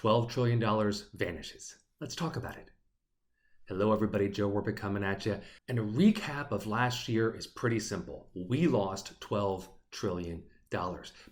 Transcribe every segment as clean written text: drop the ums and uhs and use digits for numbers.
$12 trillion vanishes. Let's talk about it. Hello everybody, Joe Warbeck coming at you. And a recap of last year is pretty simple. We lost $12 trillion.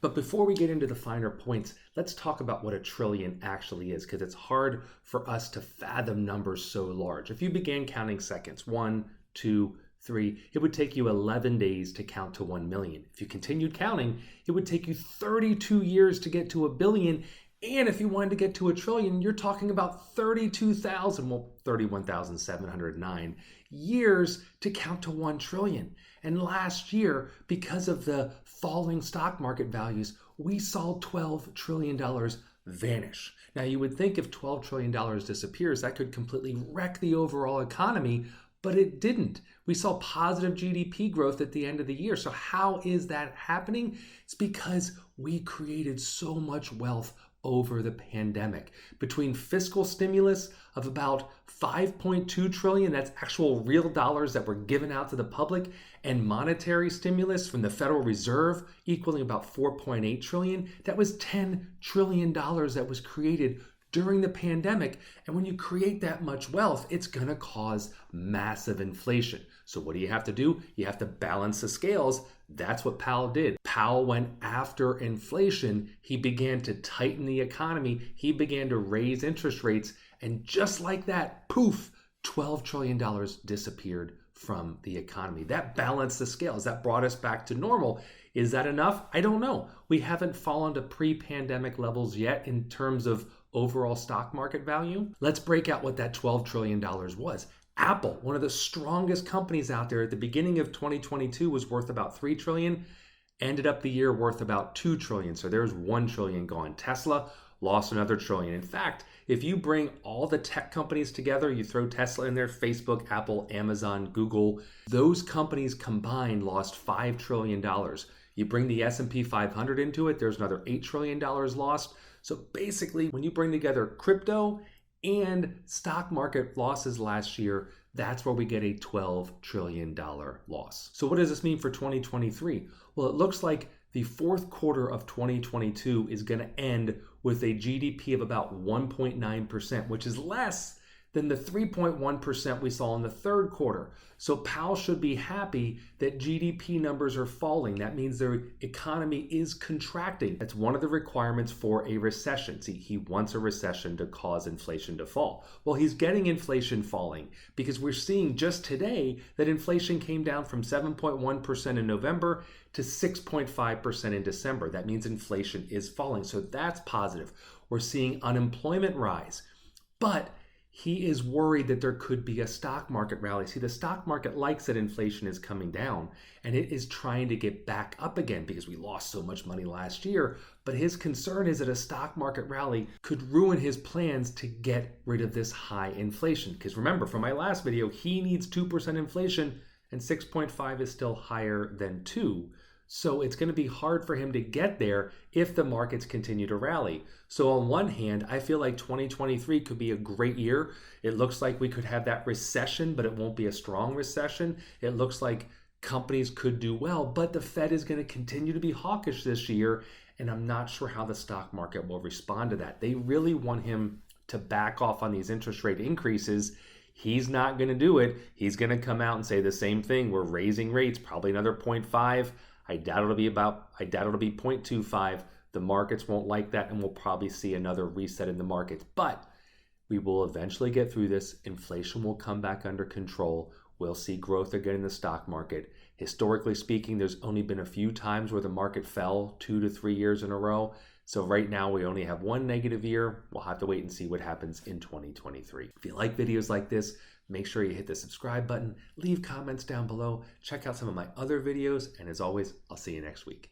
But before we get into the finer points, let's talk about what a trillion actually is, because it's hard for us to fathom numbers so large. If you began counting seconds, 1, 2, 3, it would take you 11 days to count to 1 million. If you continued counting, it would take you 32 years to get to a billion. And if you wanted to get to a trillion, you're talking about 31,709 years to count to 1 trillion. And last year, because of the falling stock market values, we saw $12 trillion vanish. Now, you would think if $12 trillion disappears, that could completely wreck the overall economy, but it didn't. We saw positive GDP growth at the end of the year. So how is that happening? It's because we created so much wealth over the pandemic. Between fiscal stimulus of about 5.2 trillion, that's actual real dollars that were given out to the public, and monetary stimulus from the Federal Reserve equaling about 4.8 trillion, that was $10 trillion that was created during the pandemic. And when you create that much wealth, it's going to cause massive inflation. So what do you have to do? You have to balance the scales. That's what Powell did. Powell went after inflation. He began to tighten the economy. He began to raise interest rates. And just like that, poof, $12 trillion disappeared from the economy. That balanced the scales. That brought us back to normal. Is that enough? I don't know. We haven't fallen to pre-pandemic levels yet in terms of overall stock market value. Let's break out what that $12 trillion was. Apple, one of the strongest companies out there at the beginning of 2022, was worth about $3 trillion, ended up the year worth about $2 trillion. So there's $1 trillion gone. Tesla lost another trillion. In fact, if you bring all the tech companies together, you throw Tesla in there, Facebook, Apple, Amazon, Google, those companies combined lost $5 trillion. You bring the S&P 500 into it, there's another $8 trillion lost. So basically, when you bring together crypto and stock market losses last year, that's where we get a $12 trillion loss. So what does this mean for 2023? Well, it looks like the fourth quarter of 2022 is going to end with a GDP of about 1.9%, which is less than the 3.1% we saw in the third quarter. So Powell should be happy that GDP numbers are falling. That means their economy is contracting. That's one of the requirements for a recession. See, he wants a recession to cause inflation to fall. Well, he's getting inflation falling because we're seeing just today that inflation came down from 7.1% in November to 6.5% in December. That means inflation is falling. So that's positive. We're seeing unemployment rise. But he is worried that there could be a stock market rally. See, the stock market likes that inflation is coming down and it is trying to get back up again because we lost so much money last year. But his concern is that a stock market rally could ruin his plans to get rid of this high inflation. Because remember, from my last video, he needs 2% inflation and 6.5 is still higher than 2. So it's going to be hard for him to get there if the markets continue to rally. So on one hand, I feel like 2023 could be a great year. It looks like we could have that recession, but it won't be a strong recession. It looks like companies could do well, but the Fed is going to continue to be hawkish this year. And I'm not sure how the stock market will respond to that. They really want him to back off on these interest rate increases. He's not going to do it. He's going to come out and say the same thing. We're raising rates, probably another 0.5. I doubt it'll be 0.25. The markets won't like that, and we'll probably see another reset in the markets. But we will eventually get through this. Inflation will come back under control. We'll see growth again in the stock market. Historically speaking, there's only been a few times where the market fell 2 to 3 years in a row. So right now we only have one negative year. We'll have to wait and see what happens in 2023. If you like videos like this, make sure you hit the subscribe button, leave comments down below, check out some of my other videos, and as always, I'll see you next week.